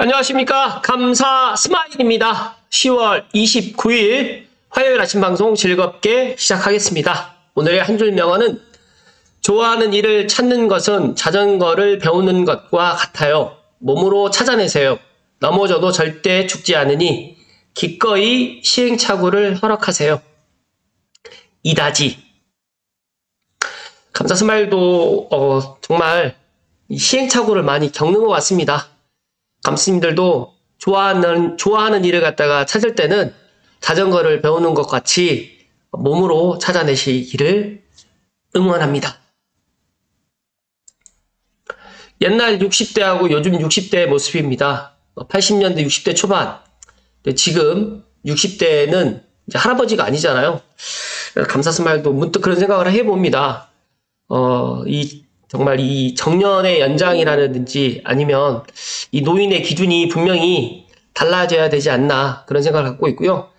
안녕하십니까. 감사 스마일입니다. 10월 29일 화요일 아침 방송 즐겁게 시작하겠습니다. 오늘의 한 줄 명언은 좋아하는 일을 찾는 것은 자전거를 배우는 것과 같아요. 몸으로 찾아내세요. 넘어져도 절대 죽지 않으니 기꺼이 시행착오를 허락하세요. 이다지. 감사 스마일도 정말 시행착오를 많이 겪는 것 같습니다. 감스님들도 좋아하는 일을 갖다가 찾을 때는 자전거를 배우는 것 같이 몸으로 찾아내시기를 응원합니다. 옛날 60대하고 요즘 60대의 모습입니다. 80년대 60대 초반. 지금 60대는 이제 할아버지가 아니잖아요. 감사스마일도 문득 그런 생각을 해봅니다. 정말 이 정년의 연장이라든지 아니면 이 노인의 기준이 분명히 달라져야 되지 않나 그런 생각을 갖고 있고요.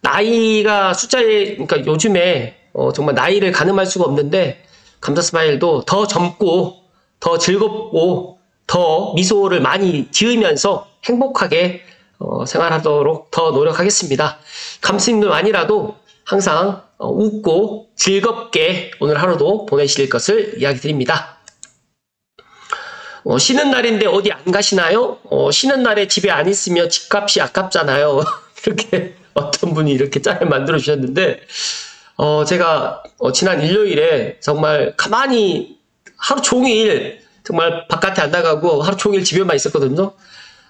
나이가 그러니까 요즘에 정말 나이를 가늠할 수가 없는데 감사스마일도 더 젊고 더 즐겁고 더 미소를 많이 지으면서 행복하게 생활하도록 더 노력하겠습니다. 감스님들만이라도 항상 웃고 즐겁게 오늘 하루도 보내실 것을 이야기 드립니다. 쉬는 날인데 어디 안 가시나요? 쉬는 날에 집에 안 있으면 집값이 아깝잖아요. 이렇게 어떤 분이 이렇게 짤을 만들어 주셨는데 제가 지난 일요일에 정말 가만히 하루 종일 정말 바깥에 안 나가고 하루 종일 집에만 있었거든요.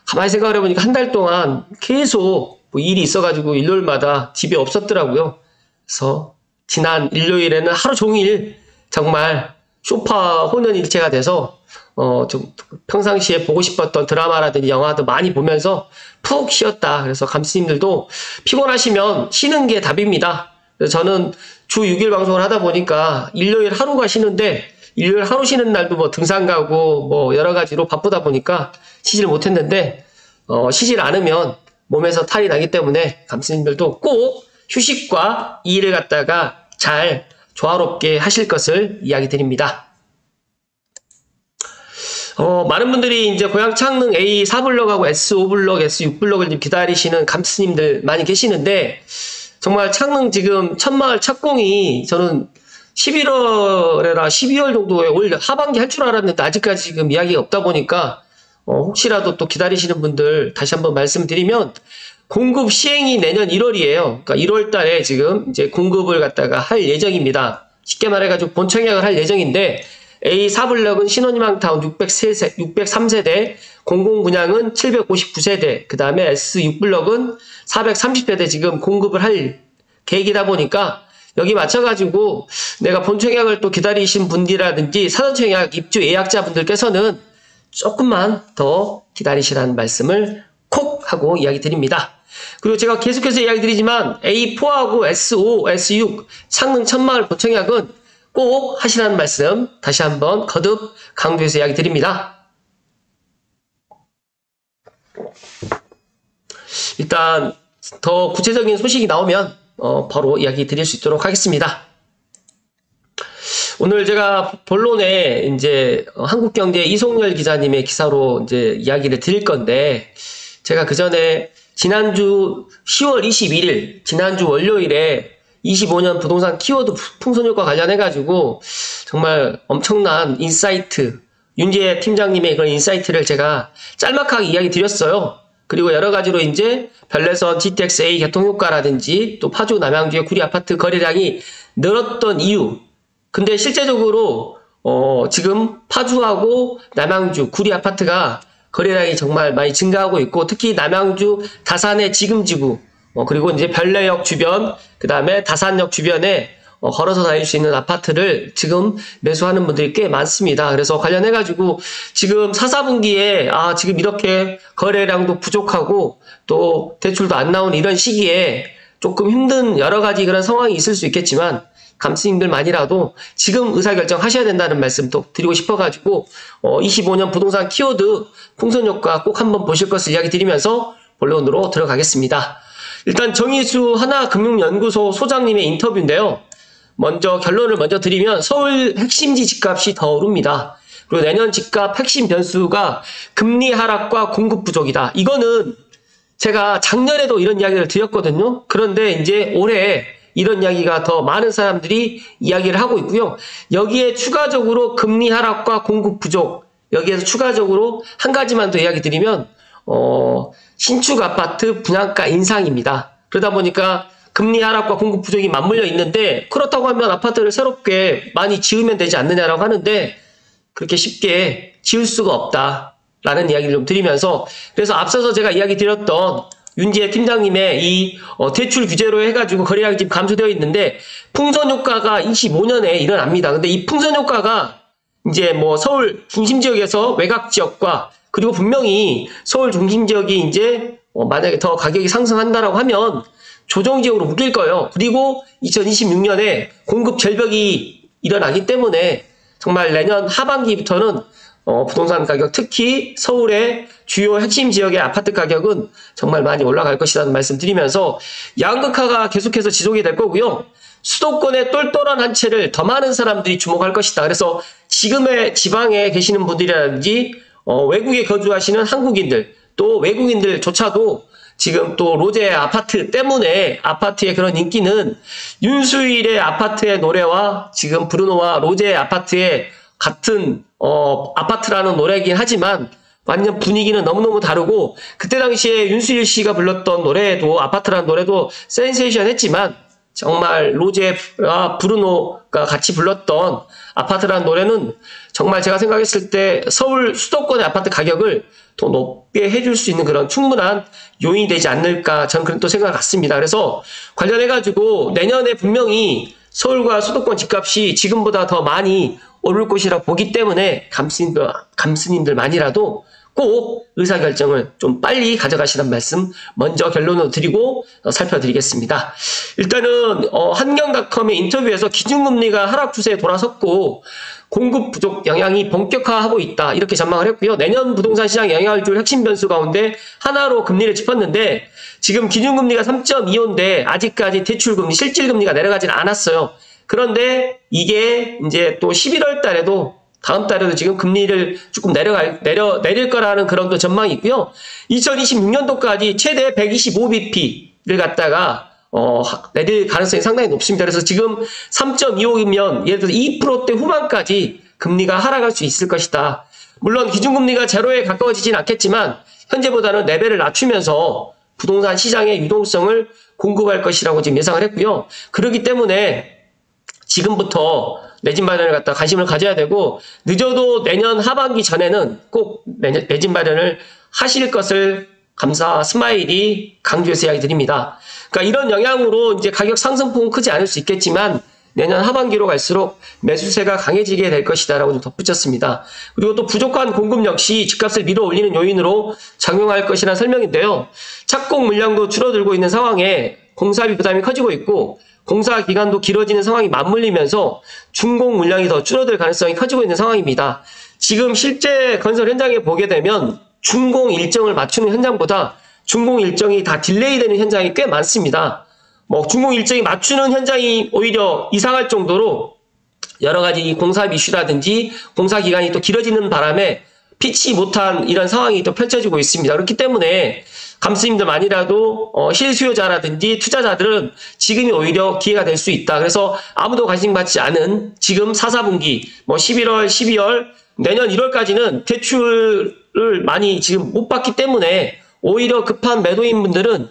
가만히 생각을 해보니까 한 달 동안 계속 뭐 일이 있어가지고 일요일마다 집에 없었더라고요. 그래서 지난 일요일에는 하루 종일 정말 소파 혼연일체가 돼서 좀 평상시에 보고 싶었던 드라마라든지 영화도 많이 보면서 푹 쉬었다. 그래서 감스님들도 피곤하시면 쉬는 게 답입니다. 그래서 저는 주 6일 방송을 하다 보니까 일요일 하루가 쉬는데 일요일 하루 쉬는 날도 뭐 등산 가고 뭐 여러 가지로 바쁘다 보니까 쉬질 못했는데 쉬질 않으면 몸에서 탈이 나기 때문에 감스님들도 꼭 휴식과 일을 갖다가 잘 조화롭게 하실 것을 이야기 드립니다. 많은 분들이 이제 고향 창릉 A4블럭하고 S5블럭, S6블럭을 기다리시는 감스님들 많이 계시는데, 정말 창릉 지금 천마을 착공이 저는 11월이나 12월 정도에 올 하반기 할 줄 알았는데 아직까지 지금 이야기가 없다 보니까, 혹시라도 또 기다리시는 분들 다시 한번 말씀드리면, 공급 시행이 내년 1월이에요. 그러니까 1월 달에 지금 이제 공급을 갖다가 할 예정입니다. 쉽게 말해가지고 본청약을 할 예정인데, A4블럭은 신혼희망타운 603세대, 공공분양은 759세대, 그 다음에 S6블럭은 430세대 지금 공급을 할 계획이다 보니까 여기 맞춰가지고 내가 본청약을 또 기다리신 분들이라든지 사전청약 입주 예약자분들께서는 조금만 더 기다리시라는 말씀을 콕 하고 이야기 드립니다. 그리고 제가 계속해서 이야기 드리지만 A4하고 S5, S6 창릉 천마을 본청약은 꼭 하시라는 말씀 다시 한번 거듭 강조해서 이야기 드립니다. 일단 더 구체적인 소식이 나오면 바로 이야기 드릴 수 있도록 하겠습니다. 오늘 제가 본론에 이제 한국경제 이송열 기자님의 기사로 이제 이야기를 드릴 건데, 제가 그 전에 지난주 10월 21일 지난주 월요일에 25년 부동산 키워드 풍선효과 관련해가지고 정말 엄청난 인사이트, 윤재 팀장님의 그런 인사이트를 제가 짤막하게 이야기 드렸어요. 그리고 여러 가지로 이제 별내선 GTX-A 교통효과라든지 또 파주 남양주의 구리 아파트 거래량이 늘었던 이유. 근데 실제적으로 지금 파주하고 남양주 구리 아파트가 거래량이 정말 많이 증가하고 있고, 특히 남양주 다산의 지금지구, 그리고 이제 별내역 주변, 그 다음에 다산역 주변에 걸어서 다닐 수 있는 아파트를 지금 매수하는 분들이 꽤 많습니다. 그래서 관련해가지고 지금 4분기에 지금 이렇게 거래량도 부족하고 또 대출도 안 나오는 이런 시기에 조금 힘든 여러 가지 그런 상황이 있을 수 있겠지만, 감스님들만이라도 지금 의사결정 하셔야 된다는 말씀도 드리고 싶어가지고 25년 부동산 키워드 풍선효과 꼭 한번 보실 것을 이야기 드리면서 본론으로 들어가겠습니다. 일단 정의수 하나금융연구소 소장님의 인터뷰인데요. 먼저 결론을 먼저 드리면 서울 핵심지 집값이 더 오릅니다. 그리고 내년 집값 핵심 변수가 금리 하락과 공급 부족이다. 이거는 제가 작년에도 이런 이야기를 드렸거든요. 그런데 이제 올해 이런 이야기가 더 많은 사람들이 이야기를 하고 있고요. 여기에 추가적으로 금리 하락과 공급 부족, 여기에서 추가적으로 한 가지만 더 이야기 드리면 신축 아파트 분양가 인상입니다. 그러다 보니까 금리 하락과 공급 부족이 맞물려 있는데, 그렇다고 하면 아파트를 새롭게 많이 지으면 되지 않느냐라고 하는데 그렇게 쉽게 지을 수가 없다라는 이야기를 좀 드리면서, 그래서 앞서서 제가 이야기 드렸던 윤지혜 팀장님의 이 대출 규제로 해가지고 거래량이 지금 감소되어 있는데 풍선 효과가 25년에 일어납니다. 근데 이 풍선 효과가 이제 뭐 서울 중심 지역에서 외곽 지역과, 그리고 분명히 서울 중심 지역이 이제 만약에 더 가격이 상승한다라고 하면 조정 지역으로 묶일 거예요. 그리고 2026년에 공급 절벽이 일어나기 때문에 정말 내년 하반기부터는 부동산 가격, 특히 서울의 주요 핵심 지역의 아파트 가격은 정말 많이 올라갈 것이라는 말씀 드리면서, 양극화가 계속해서 지속이 될 거고요. 수도권의 똘똘한 한 채를 더 많은 사람들이 주목할 것이다. 그래서 지금의 지방에 계시는 분들이라든지 외국에 거주하시는 한국인들, 또 외국인들조차도 지금 또 로제 아파트 때문에 아파트의 그런 인기는 윤수일의 아파트의 노래와 지금 브루노와 로제 아파트의 같은 아파트라는 노래이긴 하지만 완전 분위기는 너무너무 다르고, 그때 당시에 윤수일 씨가 불렀던 노래도, 아파트라는 노래도 센세이션 했지만 정말 로제와 브루노가 같이 불렀던 아파트라는 노래는 정말 제가 생각했을 때 서울 수도권의 아파트 가격을 더 높게 해줄 수 있는 그런 충분한 요인이 되지 않을까, 저는 그런 또 생각을 갖습니다. 그래서 관련해가지고 내년에 분명히 서울과 수도권 집값이 지금보다 더 많이 오를 것이라 보기 때문에 감스님들만이라도 꼭 의사결정을 좀 빨리 가져가시란 말씀 먼저 결론으로 드리고 살펴드리겠습니다. 일단은 한경닷컴의 인터뷰에서 기준금리가 하락 추세에 돌아섰고 공급 부족 영향이 본격화하고 있다, 이렇게 전망을 했고요. 내년 부동산 시장에 영향을 줄 핵심 변수 가운데 하나로 금리를 짚었는데, 지금 기준금리가 3.25인데 아직까지 대출금리, 실질금리가 내려가지는 않았어요. 그런데 이게 이제 또 11월 달에도, 다음 달에도 지금 금리를 조금 내릴 거라는 그런 또 전망이 있고요. 2026년도까지 최대 125bp를 갖다가 내릴 가능성이 상당히 높습니다. 그래서 지금 3.25이면 예를 들어서 2%대 후반까지 금리가 하락할 수 있을 것이다. 물론 기준금리가 제로에 가까워지진 않겠지만 현재보다는 레벨을 낮추면서 부동산 시장의 유동성을 공급할 것이라고 지금 예상을 했고요. 그렇기 때문에 지금부터 내 집 마련을 갖다 관심을 가져야 되고, 늦어도 내년 하반기 전에는 꼭 내 집 마련을 하실 것을 감사 스마일이 강조해서 이야기 드립니다. 그러니까 이런 영향으로 이제 가격 상승폭은 크지 않을 수 있겠지만 내년 하반기로 갈수록 매수세가 강해지게 될 것이다라고 좀 덧붙였습니다. 그리고 또 부족한 공급 역시 집값을 밀어 올리는 요인으로 작용할 것이라는 설명인데요. 착공 물량도 줄어들고 있는 상황에 공사비 부담이 커지고 있고, 공사 기간도 길어지는 상황이 맞물리면서 준공 물량이 더 줄어들 가능성이 커지고 있는 상황입니다. 지금 실제 건설 현장에 보게 되면 준공 일정을 맞추는 현장보다 준공 일정이 다 딜레이되는 현장이 꽤 많습니다. 준공 일정이 맞추는 현장이 오히려 이상할 정도로 여러 가지 공사비 이슈라든지 공사 기간이 또 길어지는 바람에 피치 못한 이런 상황이 또 펼쳐지고 있습니다. 그렇기 때문에 감스님들만이라도 실수요자라든지 투자자들은 지금이 오히려 기회가 될 수 있다. 그래서 아무도 관심 받지 않은 지금 4, 4분기 11월, 12월, 내년 1월까지는 대출을 많이 지금 못 받기 때문에 오히려 급한 매도인분들은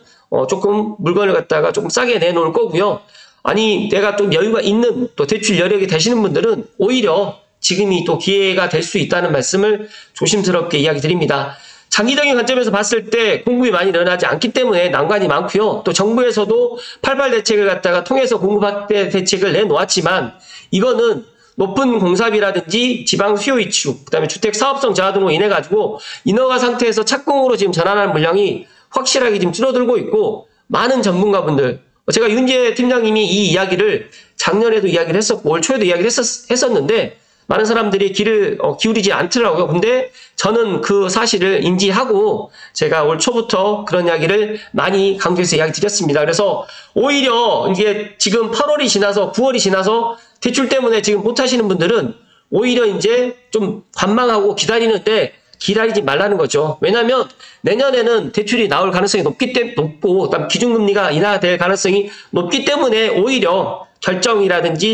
조금 물건을 갖다가 조금 싸게 내놓을 거고요. 아니 내가 좀 여유가 있는 또 대출 여력이 되시는 분들은 오히려 지금이 또 기회가 될 수 있다는 말씀을 조심스럽게 이야기 드립니다. 장기적인 관점에서 봤을 때 공급이 많이 늘어나지 않기 때문에 난관이 많고요. 또 정부에서도 88 대책을 갖다가 통해서 공급 확대 대책을 내놓았지만 이거는 높은 공사비라든지 지방 수요 위축, 그다음에 주택 사업성 저하 등으로 인해 가지고 인허가 상태에서 착공으로 지금 전환하는 물량이 확실하게 지금 줄어들고 있고, 많은 전문가분들, 제가 윤재 팀장님이 이 이야기를 작년에도 이야기를 했었고 올 초에도 이야기를 했었는데 많은 사람들이 귀를 기울이지 않더라고요. 근데 저는 그 사실을 인지하고 제가 올 초부터 그런 이야기를 많이 강조해서 이야기 드렸습니다. 그래서 오히려 이게 지금 8월이 지나서 9월이 지나서 대출 때문에 지금 못 하시는 분들은 오히려 이제 좀 관망하고 기다리는데 기다리지 말라는 거죠. 왜냐하면 내년에는 대출이 나올 가능성이 높고 그다음 기준금리가 인하될 가능성이 높기 때문에 오히려 결정이라든지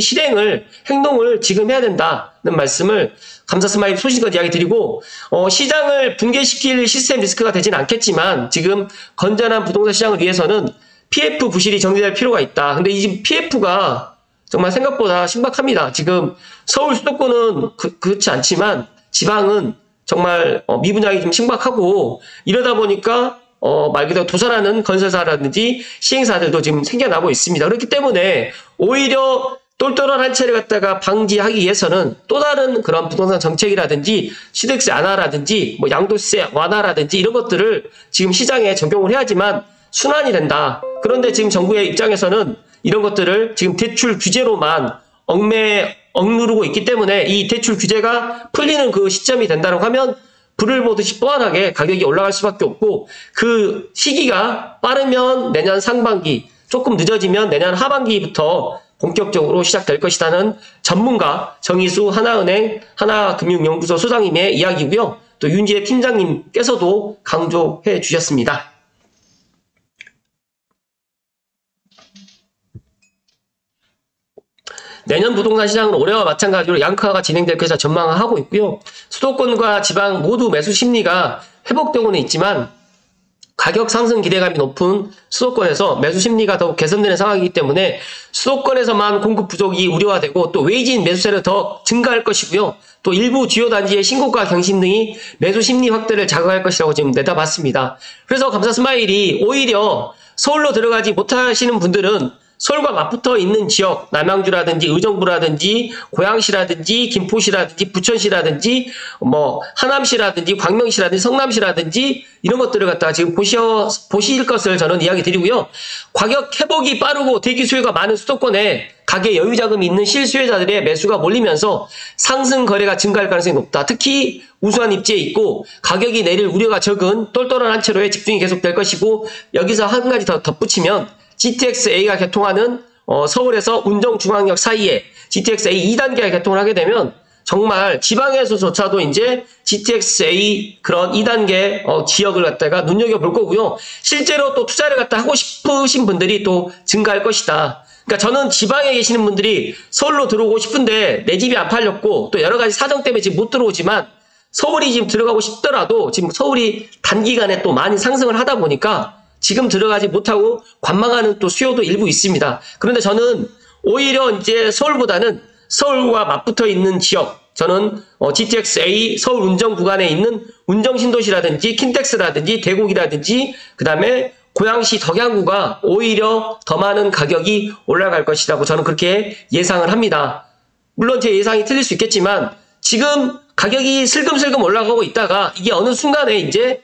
행동을 지금 해야 된다는 말씀을 감사 스마일 소신껏 이야기 드리고, 시장을 붕괴시킬 시스템 리스크가 되진 않겠지만 지금 건전한 부동산 시장을 위해서는 PF 부실이 정리될 필요가 있다. 근데 이 PF가 정말 생각보다 심각합니다. 지금 서울 수도권은 그렇지 않지만 지방은 정말 미분양이 좀 심각하고, 이러다 보니까 말 그대로 도산하는 건설사라든지 시행사들도 지금 생겨나고 있습니다. 그렇기 때문에 오히려 똘똘한 한 채를 갖다가 방지하기 위해서는 또 다른 그런 부동산 정책이라든지 취득세 완화라든지 뭐 양도세 완화라든지 이런 것들을 지금 시장에 적용을 해야지만 순환이 된다. 그런데 지금 정부의 입장에서는 이런 것들을 지금 대출 규제로만 억누르고 있기 때문에 이 대출 규제가 풀리는 그 시점이 된다고 하면 불을 보듯이 뻔하게 가격이 올라갈 수밖에 없고, 그 시기가 빠르면 내년 상반기, 조금 늦어지면 내년 하반기부터 본격적으로 시작될 것이라는 전문가 정희수 하나은행 하나금융연구소 소장님의 이야기고요. 또 윤지혜 팀장님께서도 강조해 주셨습니다. 내년 부동산 시장은 올해와 마찬가지로 양극화가 진행될 것이라 전망하고 있고요. 수도권과 지방 모두 매수 심리가 회복되고는 있지만 가격 상승 기대감이 높은 수도권에서 매수 심리가 더욱 개선되는 상황이기 때문에 수도권에서만 공급 부족이 우려가 되고, 또 외진 매수세를 더 증가할 것이고요. 또 일부 주요 단지의 신고가 경신 등이 매수 심리 확대를 자극할 것이라고 지금 내다봤습니다. 그래서 감사 스마일이 오히려 서울로 들어가지 못하시는 분들은 서울과 맞붙어 있는 지역, 남양주라든지 의정부라든지 고양시라든지 김포시라든지 부천시라든지 뭐 하남시라든지 광명시라든지 성남시라든지 이런 것들을 갖다가 지금 보실 것을 저는 이야기 드리고요. 가격 회복이 빠르고 대기 수요가 많은 수도권에 가계 여유 자금이 있는 실수요자들의 매수가 몰리면서 상승 거래가 증가할 가능성이 높다. 특히 우수한 입지에 있고 가격이 내릴 우려가 적은 똘똘한 한 채로의 집중이 계속될 것이고, 여기서 한 가지 더 덧붙이면 GTX-A가 개통하는 서울에서 운정중앙역 사이에 GTX-A 2단계가 개통을 하게 되면 정말 지방에서조차도 이제 GTX-A 그런 2단계 지역을 갖다가 눈여겨볼 거고요. 실제로 또 투자를 갖다 하고 싶으신 분들이 또 증가할 것이다. 그러니까 저는 지방에 계시는 분들이 서울로 들어오고 싶은데 내 집이 안 팔렸고 또 여러 가지 사정 때문에 지금 못 들어오지만 서울이 지금 들어가고 싶더라도 지금 서울이 단기간에 또 많이 상승을 하다 보니까 지금 들어가지 못하고 관망하는 또 수요도 일부 있습니다. 그런데 저는 오히려 이제 서울보다는 서울과 맞붙어 있는 지역, 저는 GTX-A 서울 운정 구간에 있는 운정신도시라든지 킨텍스라든지 대곡이라든지 그 다음에 고양시 덕양구가 오히려 더 많은 가격이 올라갈 것이라고 저는 그렇게 예상을 합니다. 물론 제 예상이 틀릴 수 있겠지만 지금 가격이 슬금슬금 올라가고 있다가 이게 어느 순간에 이제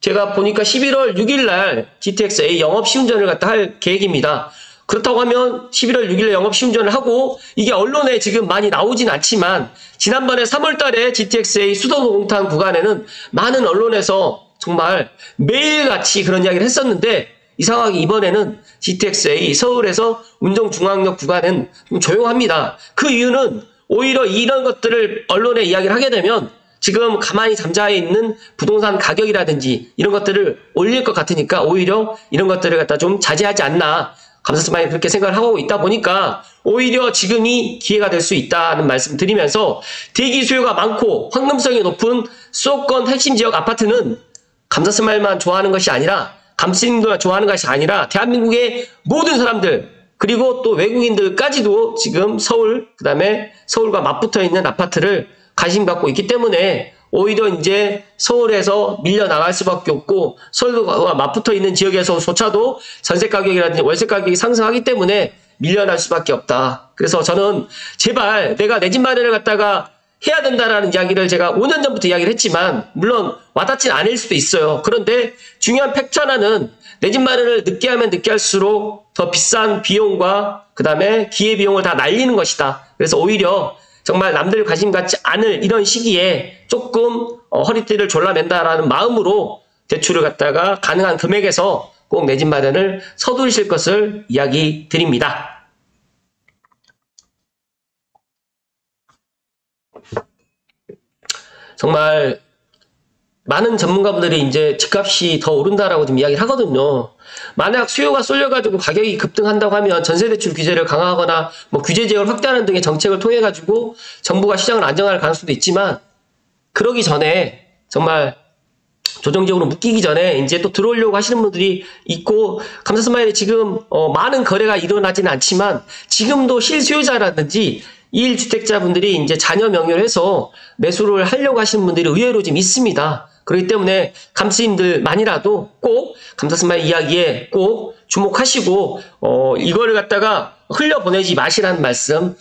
제가 보니까 11월 6일 날 GTX-A 영업 시운전을 갖다 할 계획입니다. 그렇다고 하면 11월 6일에 영업 시운전을 하고, 이게 언론에 지금 많이 나오진 않지만 지난번에 3월 달에 GTX-A 수도동탄 구간에는 많은 언론에서 정말 매일같이 그런 이야기를 했었는데, 이상하게 이번에는 GTX-A 서울에서 운정중앙역 구간은 좀 조용합니다. 그 이유는 오히려 이런 것들을 언론에 이야기를 하게 되면 지금 가만히 잠자해 있는 부동산 가격이라든지 이런 것들을 올릴 것 같으니까 오히려 이런 것들을 갖다 좀 자제하지 않나, 감사 스마일 그렇게 생각을 하고 있다 보니까 오히려 지금이 기회가 될 수 있다는 말씀 드리면서, 대기 수요가 많고 황금성이 높은 수도권 핵심 지역 아파트는 감사 스마일만 좋아하는 것이 아니라, 감스님들만 좋아하는 것이 아니라 대한민국의 모든 사람들 그리고 또 외국인들까지도 지금 서울, 그 다음에 서울과 맞붙어 있는 아파트를 관심 갖고 있기 때문에 오히려 이제 서울에서 밀려나갈 수밖에 없고, 서울과 맞붙어 있는 지역에서조차도 전세 가격이라든지 월세 가격이 상승하기 때문에 밀려날 수밖에 없다. 그래서 저는 제발 내가 내 집 마련을 갖다가 해야 된다라는 이야기를 제가 5년 전부터 이야기를 했지만, 물론 와닿진 않을 수도 있어요. 그런데 중요한 팩트 하나는 내 집 마련을 늦게 하면 늦게 할수록 더 비싼 비용과 그 다음에 기회비용을 다 날리는 것이다. 그래서 오히려 정말 남들 관심 갖지 않을 이런 시기에 조금 허리띠를 졸라맨다라는 마음으로 대출을 갖다가 가능한 금액에서 꼭 내 집 마련을 서두르실 것을 이야기 드립니다. 정말 많은 전문가분들이 이제 집값이 더 오른다라고 좀 이야기를 하거든요. 만약 수요가 쏠려가지고 가격이 급등한다고 하면 전세대출 규제를 강화하거나 뭐 규제 지역을 확대하는 등의 정책을 통해 가지고 정부가 시장을 안정할 가능성도 있지만, 그러기 전에 정말 조정적으로 묶이기 전에 이제 또 들어오려고 하시는 분들이 있고, 감사스마일이 지금 많은 거래가 일어나지는 않지만 지금도 실수요자라든지 1주택자분들이 이제 자녀 명의로 해서 매수를 하려고 하시는 분들이 의외로 좀 있습니다. 그렇기 때문에 감스님들만이라도 꼭 감사스마일 이야기에 꼭 주목하시고 이거를 갖다가 흘려보내지 마시라는 말씀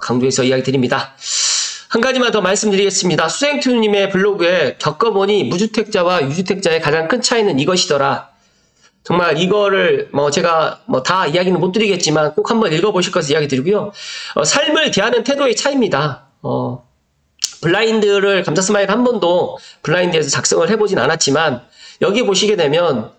강조해서 이야기 드립니다. 한 가지만 더 말씀드리겠습니다. 수생투님의 블로그에 겪어보니 무주택자와 유주택자의 가장 큰 차이는 이것이더라. 정말 이거를 제가 다 이야기는 못 드리겠지만 꼭 한번 읽어보실 것을 이야기 드리고요. 삶을 대하는 태도의 차이입니다. 블라인드를 감사스마일 한 번도 블라인드에서 작성을 해보진 않았지만, 여기 보시게 되면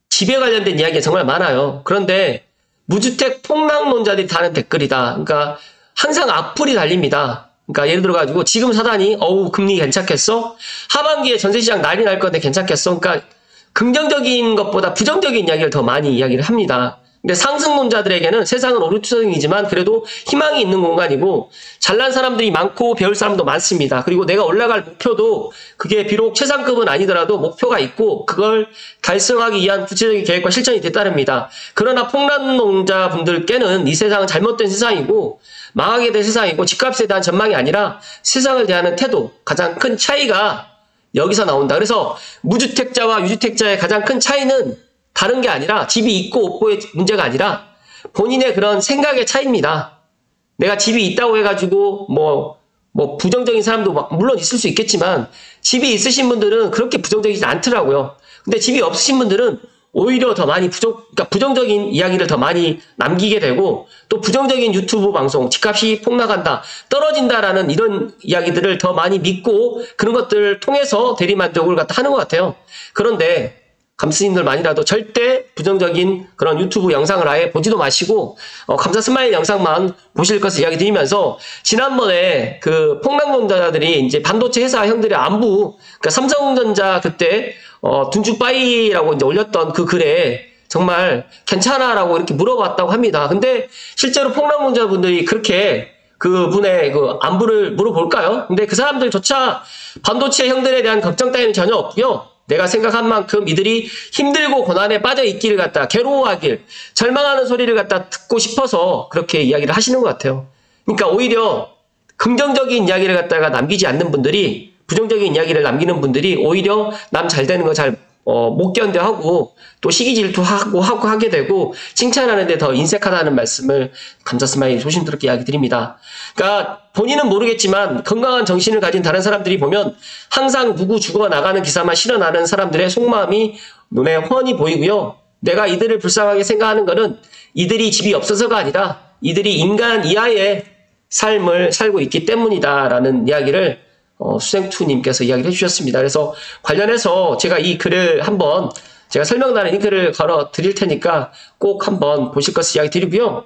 집에 관련된 이야기가 정말 많아요. 그런데 무주택 폭락론자들이 다는 댓글이다. 그러니까 항상 악플이 달립니다. 그러니까 예를 들어가지고 지금 사다니 어우 금리 괜찮겠어? 하반기에 전세시장 난리 날 건데 괜찮겠어? 그러니까 긍정적인 것보다 부정적인 이야기를 더 많이 이야기를 합니다. 근데 상승론자들에게는 세상은 오르투성이지만 그래도 희망이 있는 공간이고, 잘난 사람들이 많고 배울 사람도 많습니다. 그리고 내가 올라갈 목표도 그게 비록 최상급은 아니더라도 목표가 있고 그걸 달성하기 위한 구체적인 계획과 실천이 뒤따릅니다. 그러나 폭락론자분들께는 이 세상은 잘못된 세상이고 망하게 된 세상이고 집값에 대한 전망이 아니라 세상을 대하는 태도, 가장 큰 차이가 여기서 나온다. 그래서 무주택자와 유주택자의 가장 큰 차이는 다른 게 아니라 집이 있고 없고의 문제가 아니라 본인의 그런 생각의 차이입니다. 내가 집이 있다고 해가지고 부정적인 사람도 물론 있을 수 있겠지만 집이 있으신 분들은 그렇게 부정적이지 않더라고요. 근데 집이 없으신 분들은 오히려 더 많이 그러니까 부정적인 이야기를 더 많이 남기게 되고, 또 부정적인 유튜브 방송, 집값이 폭락한다, 떨어진다라는 이런 이야기들을 더 많이 믿고 그런 것들을 통해서 대리만족을 갖다 하는 것 같아요. 그런데 감스님들만이라도 절대 부정적인 그런 유튜브 영상을 아예 보지도 마시고 감사스마일 영상만 보실 것을 이야기 드리면서, 지난번에 그 폭락론자들이 이제 반도체 회사 형들의 안부, 그러니까 삼성전자 그때 둔주빠이라고 이제 올렸던 그 글에 정말 괜찮아라고 이렇게 물어봤다고 합니다. 근데 실제로 폭락론자분들이 그렇게 그분의 그 안부를 물어볼까요? 근데 그 사람들조차 반도체 형들에 대한 걱정 따위는 전혀 없고요. 내가 생각한 만큼 이들이 힘들고 고난에 빠져 있기를 갖다 괴로워하길, 절망하는 소리를 갖다 듣고 싶어서 그렇게 이야기를 하시는 것 같아요. 그러니까 오히려 긍정적인 이야기를 갖다가 남기지 않는 분들이, 부정적인 이야기를 남기는 분들이 오히려 남 잘 되는 거 잘 못 견뎌하고 또 시기 질투하고 하게 되고 칭찬하는데 더 인색하다는 말씀을 감사스마일 조심스럽게 이야기 드립니다. 그러니까 본인은 모르겠지만 건강한 정신을 가진 다른 사람들이 보면 항상 누구 죽어 나가는 기사만 실어나는 사람들의 속마음이 눈에 훤히 보이고요. 내가 이들을 불쌍하게 생각하는 것은 이들이 집이 없어서가 아니라 이들이 인간 이하의 삶을 살고 있기 때문이다라는 이야기를 수생투님께서 이야기를 해주셨습니다. 그래서 관련해서 제가 이 글을 한번 제가 설명란에 링크를 걸어 드릴 테니까 꼭 한번 보실 것을 이야기 드리고요.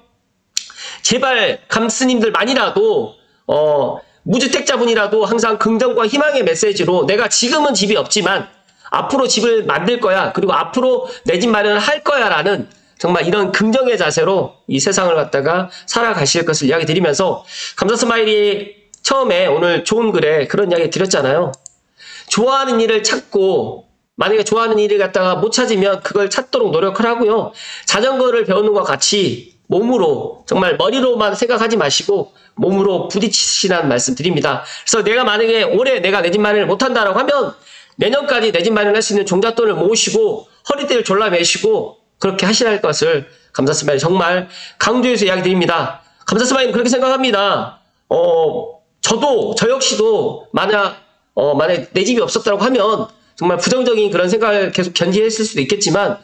제발 감스님들만이라도 무주택자분이라도 항상 긍정과 희망의 메시지로 내가 지금은 집이 없지만 앞으로 집을 만들 거야, 그리고 앞으로 내 집 마련을 할 거야 라는 정말 이런 긍정의 자세로 이 세상을 갖다가 살아가실 것을 이야기 드리면서, 감사스마일이 처음에 오늘 좋은 글에 그런 이야기 드렸잖아요. 좋아하는 일을 찾고, 만약에 좋아하는 일을 갖다가 못 찾으면 그걸 찾도록 노력을 하고요. 자전거를 배우는 것과 같이 몸으로, 정말 머리로만 생각하지 마시고 몸으로 부딪히시라는 말씀 드립니다. 그래서 내가 만약에 올해 내가 내 집 마련을 못한다라고 하면 내년까지 내 집 마련할 수 있는 종잣돈을 모으시고 허리띠를 졸라매시고 그렇게 하시라는 것을 감사스마일 정말 강조해서 이야기 드립니다. 감사스마일은 그렇게 생각합니다. 저 역시도 만약 내 집이 없었다고 하면 정말 부정적인 그런 생각을 계속 견지했을 수도 있겠지만,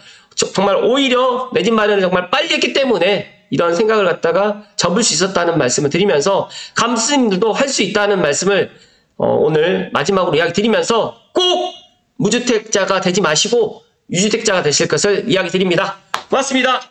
정말 오히려 내 집 마련을 정말 빨리 했기 때문에 이런 생각을 갖다가 접을 수 있었다는 말씀을 드리면서, 감스님들도 할 수 있다는 말씀을 오늘 마지막으로 이야기 드리면서 꼭 무주택자가 되지 마시고 유주택자가 되실 것을 이야기 드립니다. 고맙습니다.